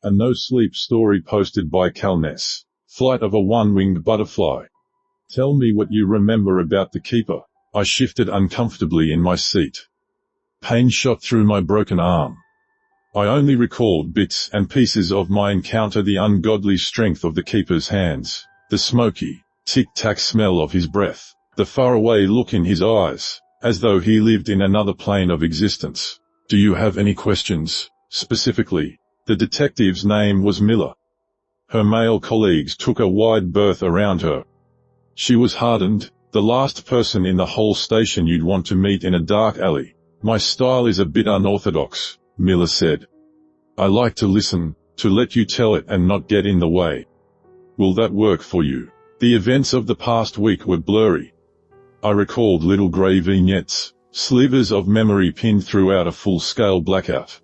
A no-sleep story posted by 𝒜𝓊𝓉𝒽o𝓇. Flight of a one-winged butterfly. Tell me what you remember about the keeper. I shifted uncomfortably in my seat. Pain shot through my broken arm. I only recalled bits and pieces of my encounter: the ungodly strength of the keeper's hands, the smoky, tic-tac smell of his breath, the faraway look in his eyes, as though he lived in another plane of existence. Do you have any questions? Specifically, the detective's name was Miller. Her male colleagues took a wide berth around her. She was hardened, the last person in the whole station you'd want to meet in a dark alley. My style is a bit unorthodox, Miller said. I like to listen, to let you tell it and not get in the way. Will that work for you? The events of the past week were blurry. I recalled little grey vignettes, slivers of memory pinned throughout a full-scale blackout.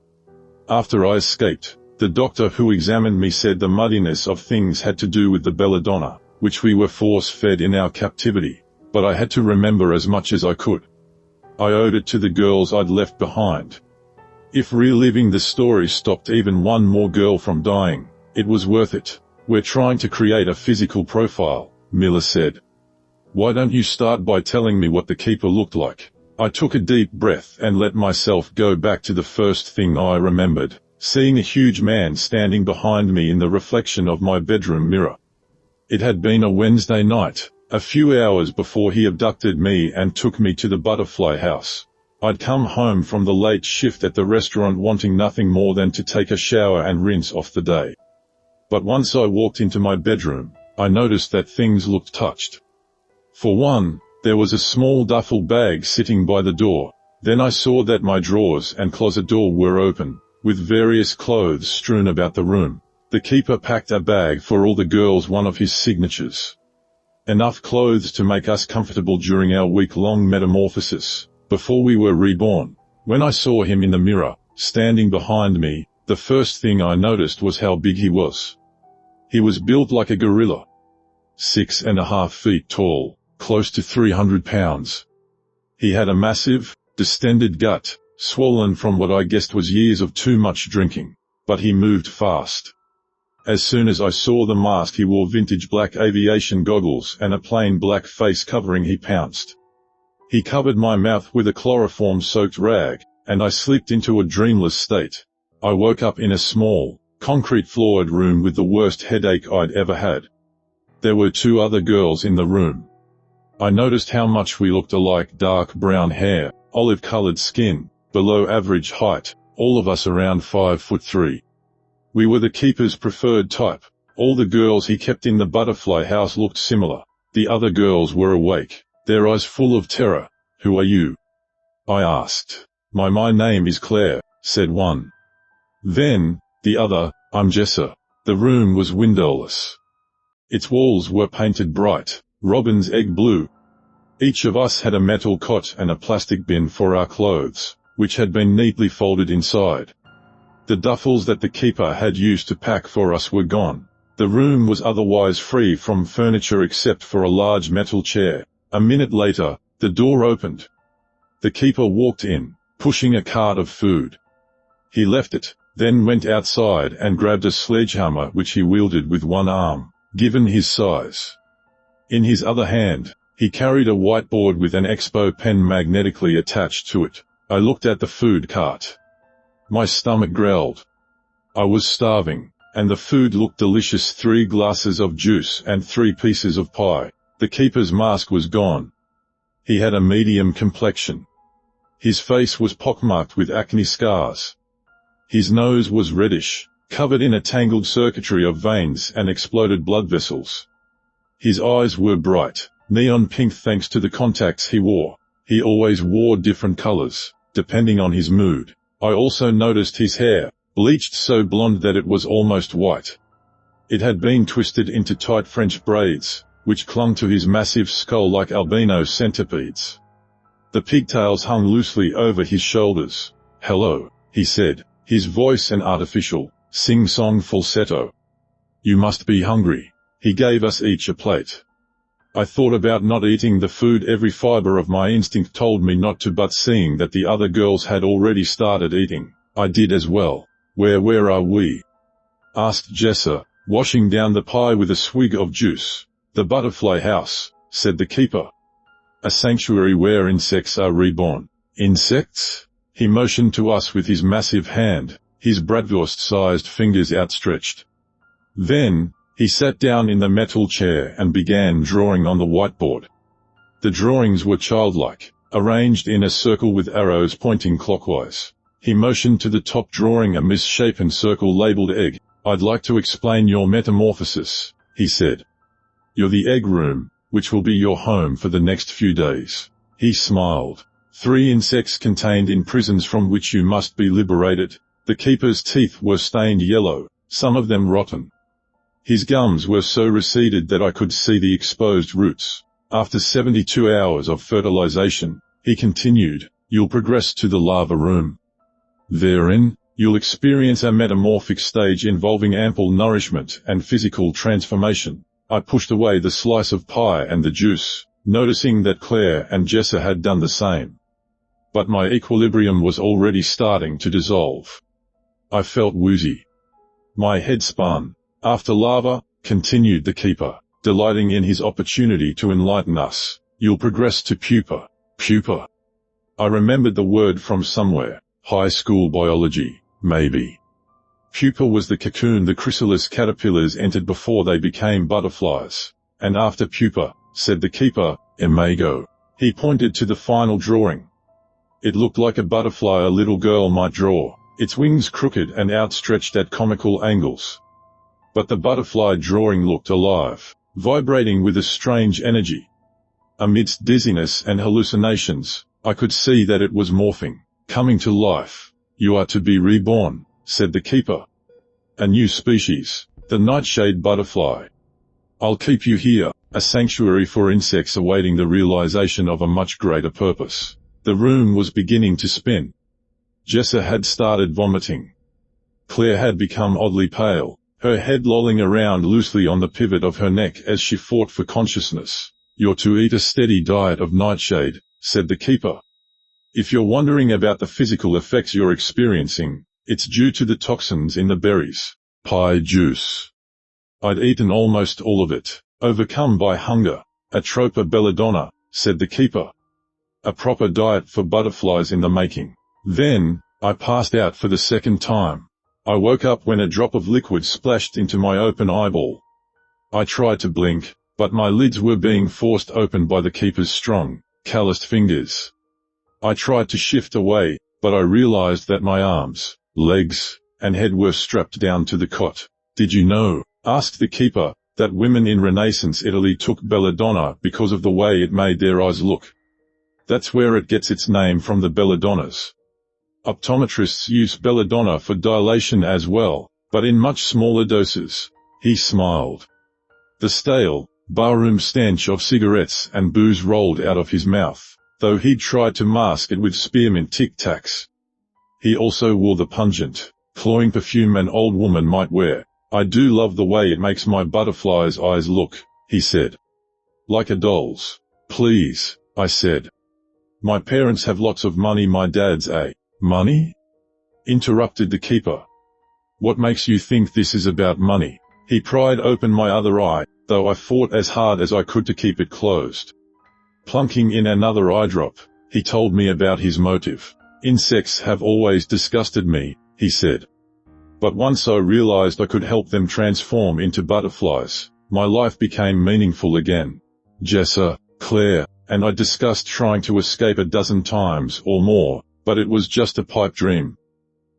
After I escaped, the doctor who examined me said the muddiness of things had to do with the belladonna, which we were force-fed in our captivity, but I had to remember as much as I could. I owed it to the girls I'd left behind. If reliving the story stopped even one more girl from dying, it was worth it. We're trying to create a physical profile, Miller said. Why don't you start by telling me what the keeper looked like? I took a deep breath and let myself go back to the first thing I remembered, seeing a huge man standing behind me in the reflection of my bedroom mirror. It had been a Wednesday night, a few hours before he abducted me and took me to the Butterfly house. I'd come home from the late shift at the restaurant wanting nothing more than to take a shower and rinse off the day. But once I walked into my bedroom, I noticed that things looked touched. For one, there was a small duffel bag sitting by the door. Then I saw that my drawers and closet door were open, with various clothes strewn about the room. The keeper packed a bag for all the girls, one of his signatures. Enough clothes to make us comfortable during our week-long metamorphosis, before we were reborn. When I saw him in the mirror, standing behind me, the first thing I noticed was how big he was. He was built like a gorilla. 6.5 feet tall, close to 300 pounds. He had a massive, distended gut, swollen from what I guessed was years of too much drinking, but he moved fast. As soon as I saw the mask he wore, vintage black aviation goggles and a plain black face covering, he pounced. He covered my mouth with a chloroform-soaked rag, and I slipped into a dreamless state. I woke up in a small, concrete-floored room with the worst headache I'd ever had. There were two other girls in the room. I noticed how much we looked alike: dark brown hair, olive-colored skin, below average height, all of us around 5'3". We were the keeper's preferred type. All the girls he kept in the Butterfly house looked similar. The other girls were awake, their eyes full of terror. Who are you? I asked. My name is Claire, said one. Then, the other, I'm Jessa. The room was windowless. Its walls were painted bright, robin's egg blue. Each of us had a metal cot and a plastic bin for our clothes, which had been neatly folded inside. The duffels that the keeper had used to pack for us were gone. The room was otherwise free from furniture except for a large metal chair. A minute later, the door opened. The keeper walked in, pushing a cart of food. He left it, then went outside and grabbed a sledgehammer which he wielded with one arm, given his size. In his other hand, he carried a whiteboard with an expo pen magnetically attached to it. I looked at the food cart. My stomach growled. I was starving, and the food looked delicious: 3 glasses of juice and 3 pieces of pie. The keeper's mask was gone. He had a medium complexion. His face was pockmarked with acne scars. His nose was reddish, covered in a tangled circuitry of veins and exploded blood vessels. His eyes were bright, neon pink thanks to the contacts he wore. He always wore different colors, depending on his mood. I also noticed his hair, bleached so blonde that it was almost white. It had been twisted into tight French braids, which clung to his massive skull like albino centipedes. The pigtails hung loosely over his shoulders. Hello, he said, his voice an artificial, sing-song falsetto. You must be hungry. He gave us each a plate. I thought about not eating the food. Every fiber of my instinct told me not to, but seeing that the other girls had already started eating, I did as well. Where are we? asked Jessa, washing down the pie with a swig of juice. "The butterfly house," said the keeper. "A sanctuary where insects are reborn." "Insects?" He motioned to us with his massive hand, his bratwurst-sized fingers outstretched. Then, he sat down in the metal chair and began drawing on the whiteboard. The drawings were childlike, arranged in a circle with arrows pointing clockwise. He motioned to the top drawing, a misshapen circle labeled egg. "I'd like to explain your metamorphosis," he said. "You're the egg room, which will be your home for the next few days." He smiled. 3 insects contained in prisons from which you must be liberated. The keeper's teeth were stained yellow, some of them rotten. His gums were so receded that I could see the exposed roots. "After 72 hours of fertilization," he continued, "you'll progress to the larva room. Therein, you'll experience a metamorphic stage involving ample nourishment and physical transformation." I pushed away the slice of pie and the juice, noticing that Claire and Jessa had done the same. But my equilibrium was already starting to dissolve. I felt woozy. My head spun. "After larva," continued the keeper, delighting in his opportunity to enlighten us, "you'll progress to pupa." Pupa. I remembered the word from somewhere. High school biology, maybe. Pupa was the cocoon the chrysalis caterpillars entered before they became butterflies. "And after pupa," said the keeper, "imago." He pointed to the final drawing. It looked like a butterfly a little girl might draw, its wings crooked and outstretched at comical angles. But the butterfly drawing looked alive, vibrating with a strange energy. Amidst dizziness and hallucinations, I could see that it was morphing, coming to life. "You are to be reborn," said the keeper. "A new species, the nightshade butterfly. I'll keep you here, a sanctuary for insects awaiting the realization of a much greater purpose." The room was beginning to spin. Jessa had started vomiting. Claire had become oddly pale, her head lolling around loosely on the pivot of her neck as she fought for consciousness. "You're to eat a steady diet of nightshade," said the keeper. "If you're wondering about the physical effects you're experiencing, it's due to the toxins in the berries." Pie juice. I'd eaten almost all of it, overcome by hunger. "A tropa belladonna," said the keeper. "A proper diet for butterflies in the making." Then, I passed out for the second time. I woke up when a drop of liquid splashed into my open eyeball. I tried to blink, but my lids were being forced open by the keeper's strong, calloused fingers. I tried to shift away, but I realized that my arms, legs, and head were strapped down to the cot. "Did you know," asked the keeper, "that women in Renaissance Italy took belladonna because of the way it made their eyes look? That's where it gets its name from, the belladonnas. Optometrists use belladonna for dilation as well, but in much smaller doses." He smiled. The stale, barroom stench of cigarettes and booze rolled out of his mouth, though he'd tried to mask it with spearmint tic-tacs. He also wore the pungent, cloying perfume an old woman might wear. "I do love the way it makes my butterfly's eyes look," he said. "Like a doll's." "Please," I said. "My parents have lots of money." "My dad's a..." "Money?" interrupted the keeper. "What makes you think this is about money?" He pried open my other eye, though I fought as hard as I could to keep it closed. Plunking in another eye drop, he told me about his motive. "Insects have always disgusted me," he said. "But once I realized I could help them transform into butterflies, my life became meaningful again." Jessa, Claire, and I discussed trying to escape a dozen times or more, but it was just a pipe dream.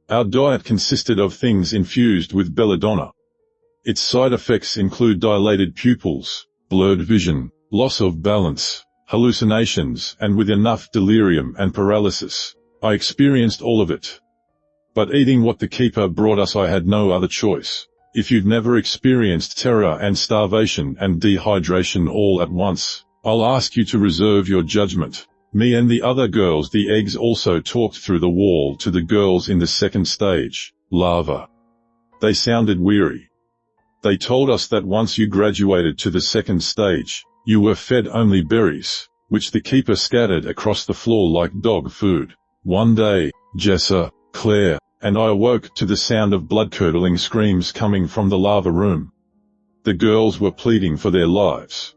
Our diet consisted of things infused with belladonna. Its side effects include dilated pupils, blurred vision, loss of balance, hallucinations, and with enough delirium and paralysis. I experienced all of it. But eating what the keeper brought us, I had no other choice. If you've never experienced terror and starvation and dehydration all at once, I'll ask you to reserve your judgment. Me and the other girls. The eggs also talked through the wall to the girls in the second stage, larva. They sounded weary. They told us that once you graduated to the second stage, you were fed only berries, which the keeper scattered across the floor like dog food. One day, Jessa, Claire, and I awoke to the sound of blood-curdling screams coming from the lava room. The girls were pleading for their lives.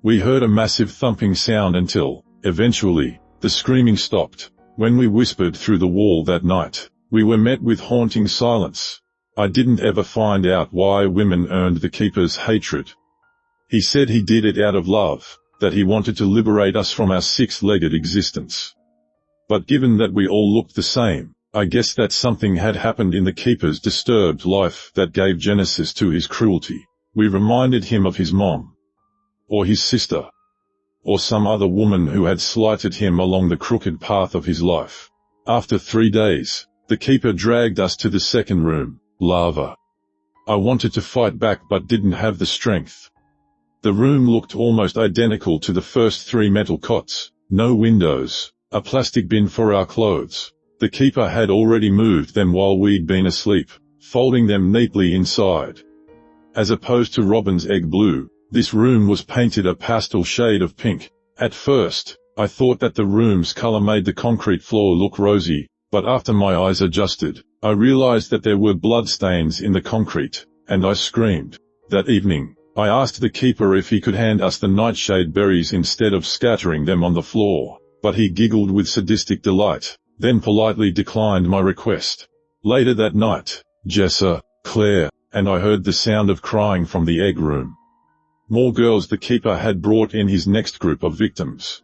We heard a massive thumping sound until, eventually, the screaming stopped. When we whispered through the wall that night, we were met with haunting silence. I didn't ever find out why women earned the Keeper's hatred. He said he did it out of love, that he wanted to liberate us from our six-legged existence. But given that we all looked the same, I guess that something had happened in the Keeper's disturbed life that gave genesis to his cruelty. We reminded him of his mom, or his sister, or some other woman who had slighted him along the crooked path of his life. After 3 days, the Keeper dragged us to the second room, lava. I wanted to fight back but didn't have the strength. The room looked almost identical to the first 3 metal cots, no windows, a plastic bin for our clothes. The Keeper had already moved them while we'd been asleep, folding them neatly inside. As opposed to Robin's egg blue, this room was painted a pastel shade of pink. At first, I thought that the room's color made the concrete floor look rosy, but after my eyes adjusted, I realized that there were bloodstains in the concrete, and I screamed. That evening, I asked the Keeper if he could hand us the nightshade berries instead of scattering them on the floor, but he giggled with sadistic delight, then politely declined my request. Later that night, Jessa, Claire, and I heard the sound of crying from the egg room. More girls the Keeper had brought in his next group of victims.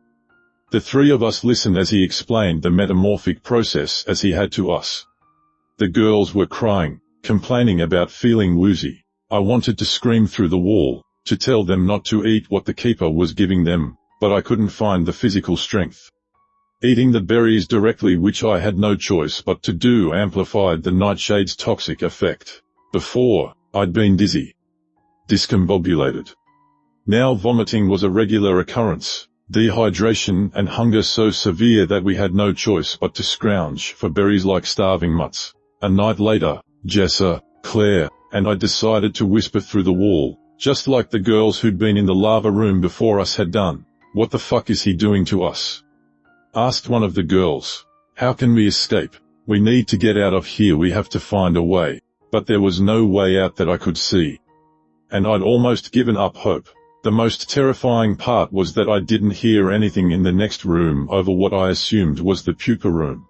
The 3 of us listened as he explained the metamorphic process as he had to us. The girls were crying, complaining about feeling woozy. I wanted to scream through the wall, to tell them not to eat what the Keeper was giving them, but I couldn't find the physical strength. Eating the berries directly, which I had no choice but to do, amplified the nightshade's toxic effect. Before, I'd been dizzy, discombobulated. Now vomiting was a regular occurrence, dehydration and hunger so severe that we had no choice but to scrounge for berries like starving mutts. A night later, Jessa, Claire, and I decided to whisper through the wall, just like the girls who'd been in the lava room before us had done. "What the fuck is he doing to us?" asked one of the girls. "How can we escape? We need to get out of here, we have to find a way." But there was no way out that I could see. And I'd almost given up hope. The most terrifying part was that I didn't hear anything in the next room over what I assumed was the pupa room.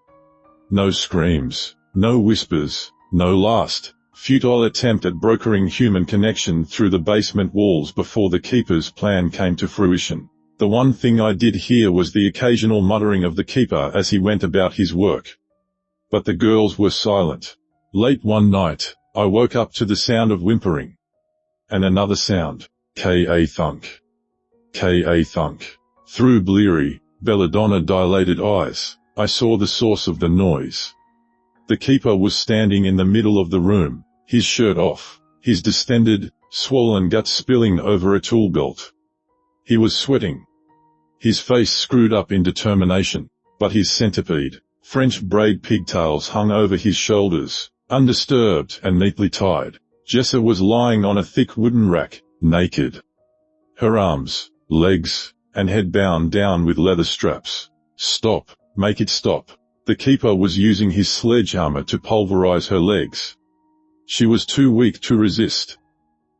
No screams, no whispers, no last, futile attempt at brokering human connection through the basement walls before the Keeper's plan came to fruition. The one thing I did hear was the occasional muttering of the Keeper as he went about his work. But the girls were silent. Late one night, I woke up to the sound of whimpering. And another sound. Ka thunk. Ka thunk. Through bleary, belladonna dilated eyes, I saw the source of the noise. The Keeper was standing in the middle of the room, his shirt off, his distended, swollen gut spilling over a tool belt. He was sweating. His face screwed up in determination, but his centipede, French braid pigtails hung over his shoulders, undisturbed and neatly tied. Jessa was lying on a thick wooden rack, naked. Her arms, legs, and head bound down with leather straps. "Stop, make it stop." The Keeper was using his sledgehammer to pulverize her legs. She was too weak to resist.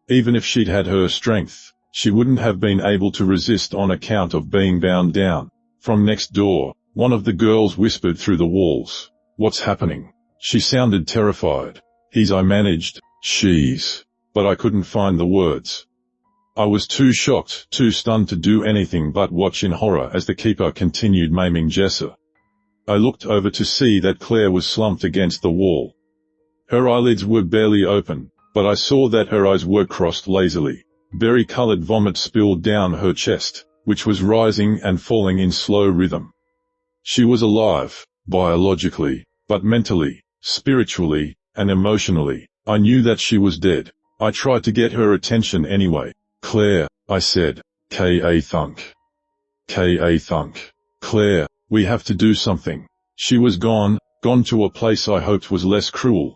Even if she'd had her strength, she wouldn't have been able to resist on account of being bound down. From next door, one of the girls whispered through the walls, "What's happening?" She sounded terrified. I managed, but I couldn't find the words. I was too shocked, too stunned to do anything but watch in horror as the Keeper continued maiming Jessa. I looked over to see that Claire was slumped against the wall. Her eyelids were barely open, but I saw that her eyes were crossed lazily. Berry-colored vomit spilled down her chest, which was rising and falling in slow rhythm. She was alive, biologically, but mentally, spiritually, and emotionally, I knew that she was dead. I tried to get her attention anyway. "Claire," I said. Ka thunk. Ka thunk. "Claire, we have to do something." She was gone to a place I hoped was less cruel.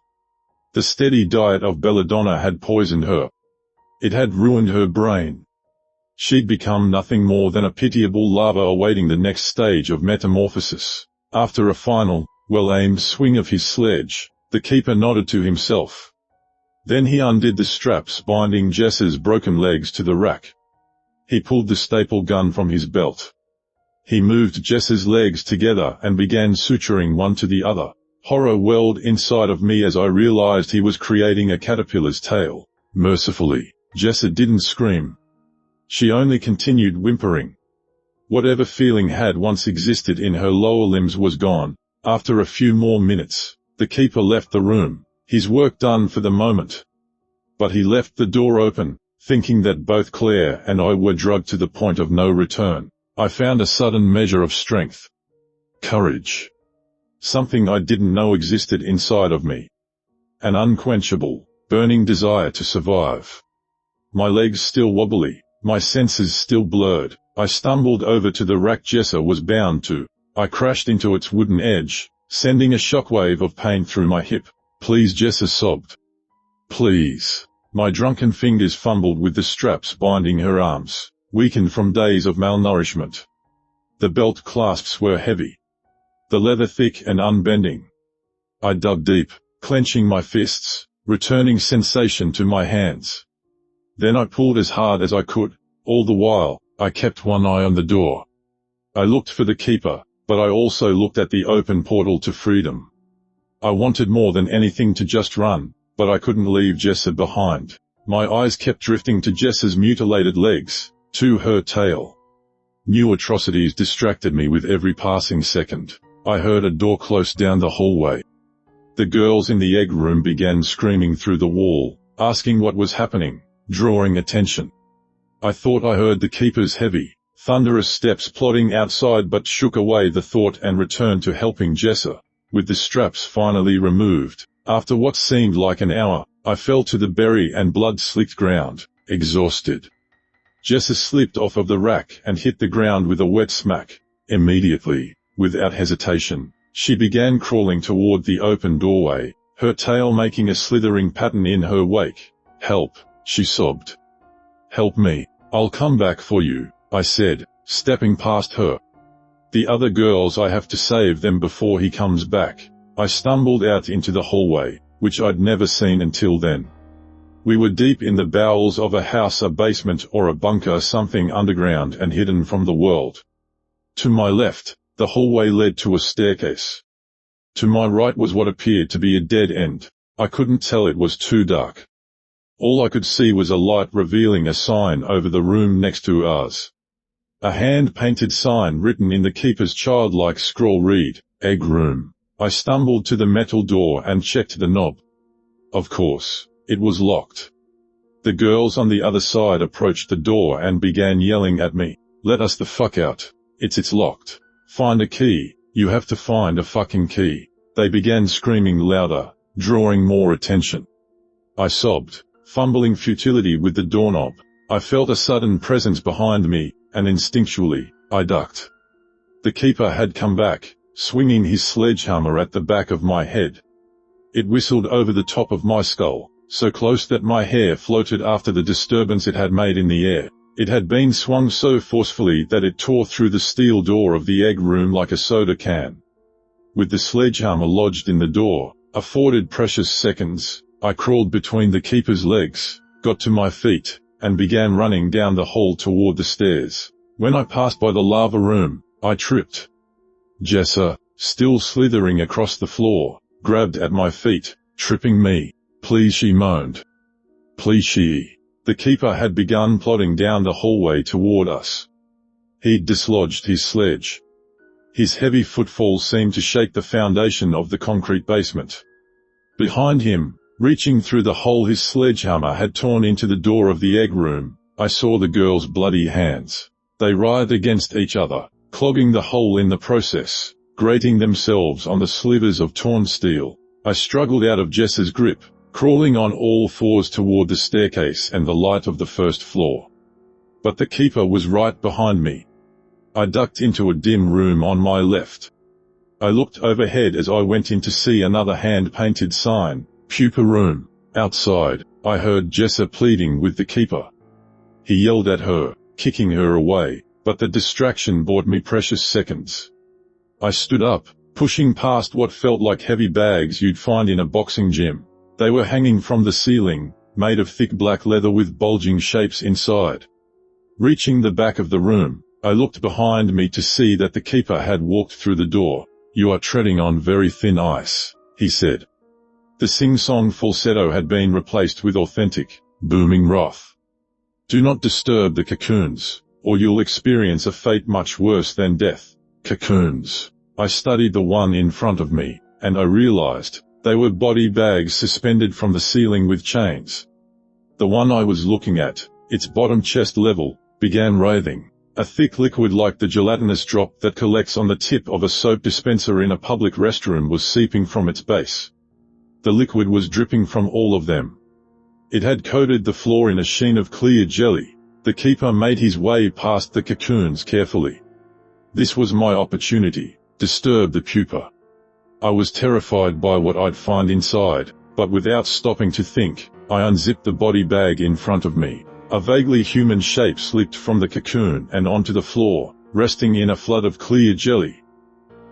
The steady diet of belladonna had poisoned her. It had ruined her brain. She'd become nothing more than a pitiable larva awaiting the next stage of metamorphosis. After a final, well-aimed swing of his sledge, The keeper nodded to himself. Then he undid the straps binding Jess's broken legs to the rack. He pulled the staple gun from his belt. He moved Jess's legs together and began suturing one to the other. Horror welled inside of me as I realized he was creating a caterpillar's tail. Mercifully, Jessa didn't scream. She only continued whimpering. Whatever feeling had once existed in her lower limbs was gone. After a few more minutes, the keeper left the room, his work done for the moment. But he left the door open, thinking that both Claire and I were drugged to the point of no return. I found a sudden measure of strength. Courage. Something I didn't know existed inside of me. An unquenchable, burning desire to survive. My legs still wobbly, my senses still blurred, I stumbled over to the rack Jessa was bound to. I crashed into its wooden edge, sending a shockwave of pain through my hip. Please, Jessa sobbed. Please. My drunken fingers fumbled with the straps binding her arms, weakened from days of malnourishment. The belt clasps were heavy. The leather thick and unbending. I dug deep, clenching my fists, returning sensation to my hands. Then I pulled as hard as I could. All the while, I kept one eye on the door. I looked for the keeper, but I also looked at the open portal to freedom. I wanted more than anything to just run, but I couldn't leave Jessa behind. My eyes kept drifting to Jessa's mutilated legs, to her tail. New atrocities distracted me with every passing second. I heard a door close down the hallway. The girls in the egg room began screaming through the wall, asking what was happening, drawing attention. I thought I heard the keeper's heavy, thunderous steps plodding outside, but shook away the thought and returned to helping Jessa. With the straps finally removed, after what seemed like an hour, I fell to the berry and blood-slicked ground, exhausted. Jessa slipped off of the rack and hit the ground with a wet smack. Immediately, without hesitation, she began crawling toward the open doorway, her tail making a slithering pattern in her wake. Help, she sobbed. Help me. I'll come back for you, I said, stepping past her. The other girls, I have to save them before he comes back. I stumbled out into the hallway, which I'd never seen until then. We were deep in the bowels of a house, a basement or a bunker, something underground and hidden from the world. To my left, the hallway led to a staircase. To my right was what appeared to be a dead end. I couldn't tell, it was too dark. All I could see was a light revealing a sign over the room next to ours. A hand-painted sign written in the keeper's childlike scrawl read, "Egg Room." I stumbled to the metal door and checked the knob. Of course, it was locked. The girls on the other side approached the door and began yelling at me. Let us the fuck out. It's locked. Find a key. You have to find a fucking key. They began screaming louder, drawing more attention. I sobbed, fumbling futility with the doorknob. I felt a sudden presence behind me, and instinctually, I ducked. The keeper had come back, swinging his sledgehammer at the back of my head. It whistled over the top of my skull, so close that my hair floated after the disturbance it had made in the air. It had been swung so forcefully that it tore through the steel door of the egg room like a soda can. With the sledgehammer lodged in the door, afforded precious seconds, I crawled between the keeper's legs, got to my feet, and began running down the hall toward the stairs. When I passed by the lava room, I tripped. Jessa, still slithering across the floor, grabbed at my feet, tripping me. Please, she moaned. Please, she. The keeper had begun plodding down the hallway toward us. He'd dislodged his sledge. His heavy footfall seemed to shake the foundation of the concrete basement. Behind him, reaching through the hole his sledgehammer had torn into the door of the egg room, I saw the girls' bloody hands. They writhed against each other, clogging the hole in the process, grating themselves on the slivers of torn steel. I struggled out of Jessa's grip, crawling on all fours toward the staircase and the light of the first floor. But the keeper was right behind me. I ducked into a dim room on my left. I looked overhead as I went in to see another hand-painted sign, "Pupa Room." Outside, I heard Jessa pleading with the keeper. He yelled at her, kicking her away, but the distraction bought me precious seconds. I stood up, pushing past what felt like heavy bags you'd find in a boxing gym. They were hanging from the ceiling, made of thick black leather with bulging shapes inside. Reaching the back of the room, I looked behind me to see that the keeper had walked through the door. "You are treading on very thin ice," he said. The sing-song falsetto had been replaced with authentic, booming wrath. "Do not disturb the cocoons, or you'll experience a fate much worse than death." Cocoons. I studied the one in front of me, and I realized they were body bags suspended from the ceiling with chains. The one I was looking at, its bottom chest level, began writhing. A thick liquid like the gelatinous drop that collects on the tip of a soap dispenser in a public restroom was seeping from its base. The liquid was dripping from all of them. It had coated the floor in a sheen of clear jelly. The keeper made his way past the cocoons carefully. This was my opportunity. Disturb the pupa. I was terrified by what I'd find inside, but without stopping to think, I unzipped the body bag in front of me. A vaguely human shape slipped from the cocoon and onto the floor, resting in a flood of clear jelly.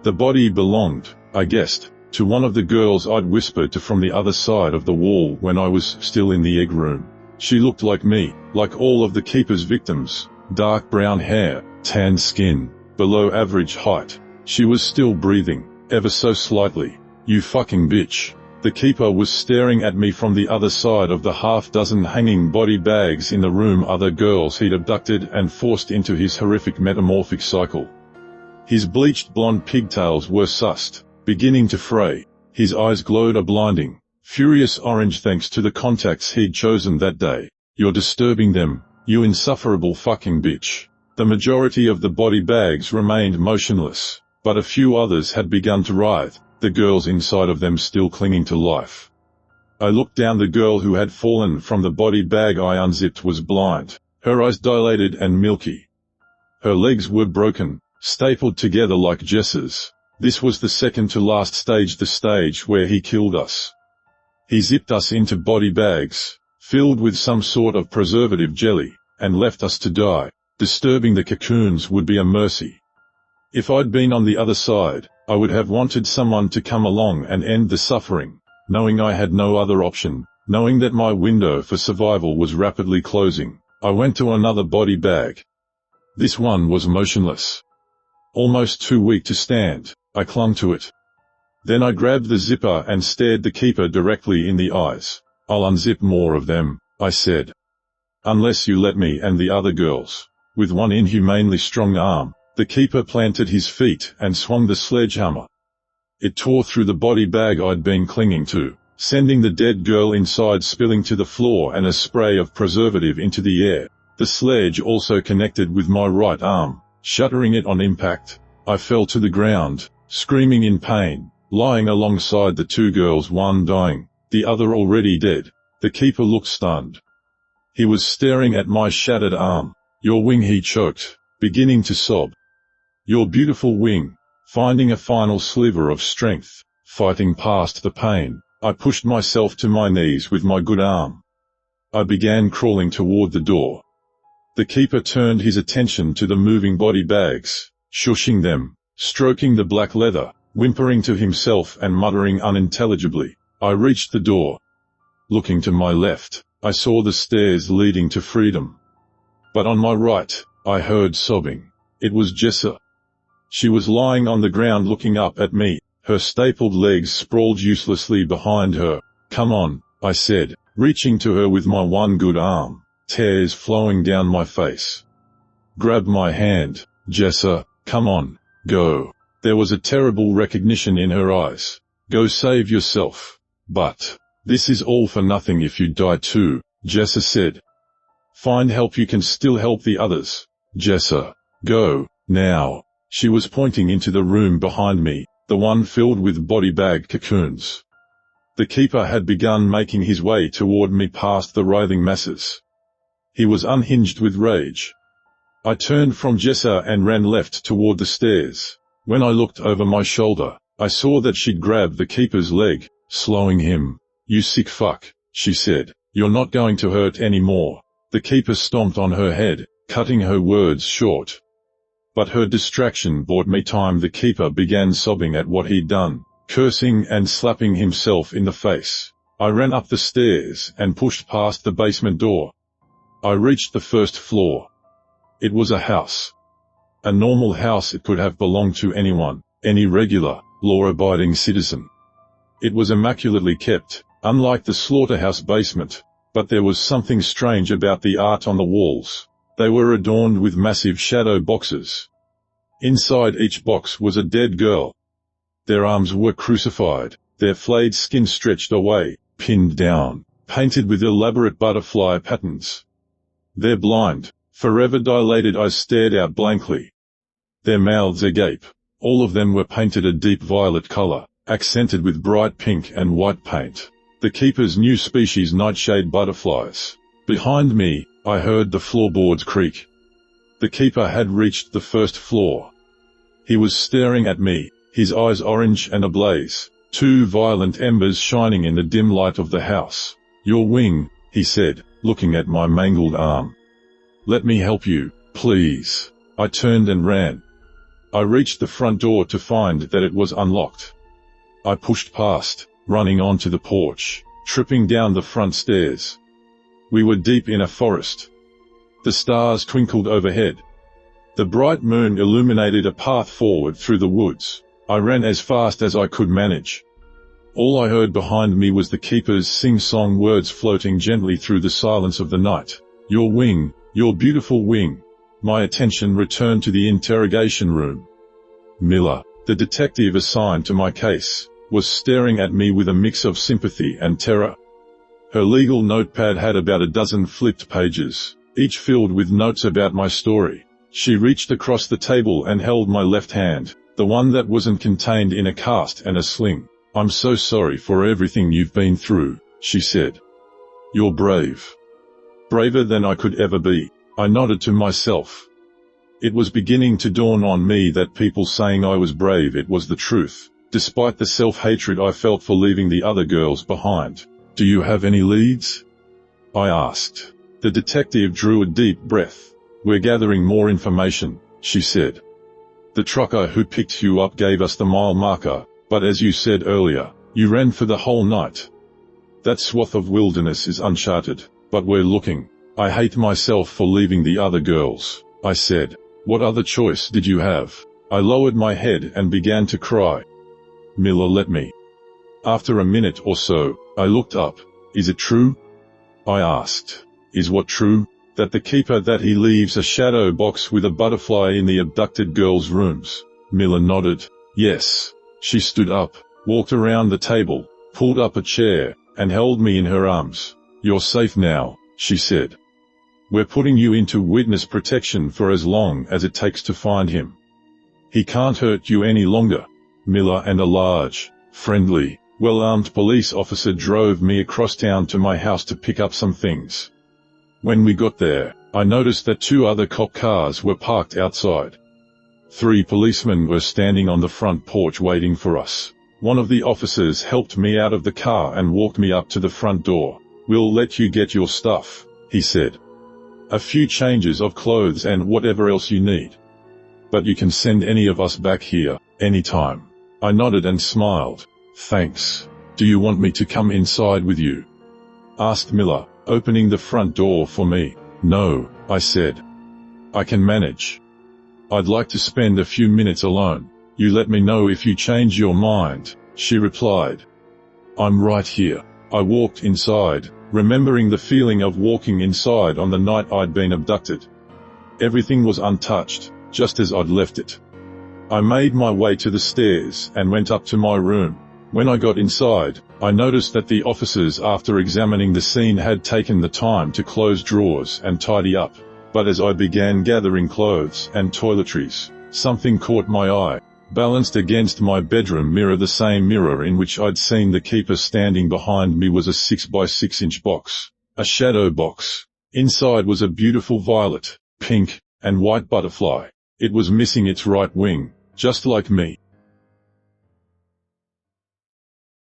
The body belonged, I guessed, to one of the girls I'd whispered to from the other side of the wall when I was still in the egg room. She looked like me, like all of the keeper's victims. Dark brown hair, tan skin, below average height. She was still breathing, ever so slightly. "You fucking bitch." The keeper was staring at me from the other side of the half-dozen hanging body bags in the room, other girls he'd abducted and forced into his horrific metamorphic cycle. His bleached blonde pigtails were sussed, beginning to fray. His eyes glowed a blinding, furious orange thanks to the contacts he'd chosen that day. "You're disturbing them, you insufferable fucking bitch." The majority of the body bags remained motionless, but a few others had begun to writhe, the girls inside of them still clinging to life. I looked down. The girl who had fallen from the body bag I unzipped was blind, her eyes dilated and milky. Her legs were broken, stapled together like Jess's. This was the second to last stage, the stage where he killed us. He zipped us into body bags, filled with some sort of preservative jelly, and left us to die. Disturbing the cocoons would be a mercy. If I'd been on the other side, I would have wanted someone to come along and end the suffering. Knowing I had no other option, knowing that my window for survival was rapidly closing, I went to another body bag. This one was motionless. Almost too weak to stand, I clung to it. Then I grabbed the zipper and stared the keeper directly in the eyes. "I'll unzip more of them," I said. "Unless you let me and the other girls." With one inhumanely strong arm, the keeper planted his feet and swung the sledgehammer. It tore through the body bag I'd been clinging to, sending the dead girl inside spilling to the floor and a spray of preservative into the air. The sledge also connected with my right arm, shattering it on impact. I fell to the ground, screaming in pain, lying alongside the two girls, one dying, the other already dead. The keeper looked stunned. He was staring at my shattered arm. "Your wing," he choked, beginning to sob. "Your beautiful wing." Finding a final sliver of strength, fighting past the pain, I pushed myself to my knees with my good arm. I began crawling toward the door. The keeper turned his attention to the moving body bags, shushing them, stroking the black leather, whimpering to himself and muttering unintelligibly. I reached the door. Looking to my left, I saw the stairs leading to freedom. But on my right, I heard sobbing. It was Jessa. She was lying on the ground looking up at me, her stapled legs sprawled uselessly behind her. "Come on," I said, reaching to her with my one good arm, tears flowing down my face. "Grab my hand, Jessa, come on, go." There was a terrible recognition in her eyes. "Go save yourself." "But this is all for nothing if you die too," Jessa said. "Find help, you can still help the others. Jessa, go, now." She was pointing into the room behind me, the one filled with body bag cocoons. The keeper had begun making his way toward me past the writhing masses. He was unhinged with rage. I turned from Jessa and ran left toward the stairs. When I looked over my shoulder, I saw that she'd grabbed the keeper's leg, slowing him. "You sick fuck," she said. "You're not going to hurt anymore." The keeper stomped on her head, cutting her words short. but her distraction bought me time. The keeper began sobbing at what he'd done, cursing and slapping himself in the face. I ran up the stairs and pushed past the basement door. I reached the first floor. It was a house. A normal house. It could have belonged to anyone, any regular, law-abiding citizen. It was immaculately kept, unlike the slaughterhouse basement, but there was something strange about the art on the walls. They were adorned with massive shadow boxes. Inside each box was a dead girl. Their arms were crucified, their flayed skin stretched away, pinned down, painted with elaborate butterfly patterns. Their blind, forever dilated eyes stared out blankly. Their mouths agape. All of them were painted a deep violet color, accented with bright pink and white paint. The keeper's new species, nightshade butterflies. Behind me, I heard the floorboards creak. The keeper had reached the first floor. He was staring at me, his eyes orange and ablaze, two violent embers shining in the dim light of the house. "Your wing," he said, looking at my mangled arm. "Let me help you, please." I turned and ran. I reached the front door to find that it was unlocked. I pushed past, running onto the porch, tripping down the front stairs. We were deep in a forest. The stars twinkled overhead. The bright moon illuminated a path forward through the woods. I ran as fast as I could manage. All I heard behind me was the keeper's sing-song words floating gently through the silence of the night. "Your wing, your beautiful wing." My attention returned to the interrogation room. Miller, the detective assigned to my case, was staring at me with a mix of sympathy and terror. Her legal notepad had about a dozen flipped pages, each filled with notes about my story. She reached across the table and held my left hand, the one that wasn't contained in a cast and a sling. "I'm so sorry for everything you've been through," she said. "You're brave. Braver than I could ever be." I nodded to myself. It was beginning to dawn on me that people saying I was brave, it was the truth, despite the self-hatred I felt for leaving the other girls behind. "Do you have any leads?" I asked. The detective drew a deep breath. "We're gathering more information," she said. "The trucker who picked you up gave us the mile marker, but as you said earlier, you ran for the whole night. That swath of wilderness is uncharted, but we're looking." "I hate myself for leaving the other girls," I said. "What other choice did you have?" I lowered my head and began to cry. Miller let me. After a minute or so, I looked up. "Is it true?" I asked. "Is what true?" "That the keeper, that he leaves a shadow box with a butterfly in the abducted girls' rooms." Miller nodded. "Yes." She stood up, walked around the table, pulled up a chair, and held me in her arms. "You're safe now," she said. "We're putting you into witness protection for as long as it takes to find him. He can't hurt you any longer." Miller and a large, friendly, well-armed police officer drove me across town to my house to pick up some things. When we got there, I noticed that 2 other cop cars were parked outside. 3 policemen were standing on the front porch waiting for us. One of the officers helped me out of the car and walked me up to the front door. "We'll let you get your stuff," he said. "A few changes of clothes and whatever else you need. But you can send any of us back here, anytime." I nodded and smiled. "Thanks. Do you want me to come inside with you?" asked Miller, opening the front door for me. "No," I said. "I can manage. I'd like to spend a few minutes alone." "You let me know if you change your mind," she replied. "I'm right here." I walked inside, remembering the feeling of walking inside on the night I'd been abducted. Everything was untouched, just as I'd left it. I made my way to the stairs and went up to my room. When I got inside, I noticed that the officers, after examining the scene, had taken the time to close drawers and tidy up. But as I began gathering clothes and toiletries, something caught my eye. Balanced against my bedroom mirror, the same mirror in which I'd seen the keeper standing behind me, was a 6x6-inch box. A shadow box. Inside was a beautiful violet, pink, and white butterfly. It was missing its right wing, just like me.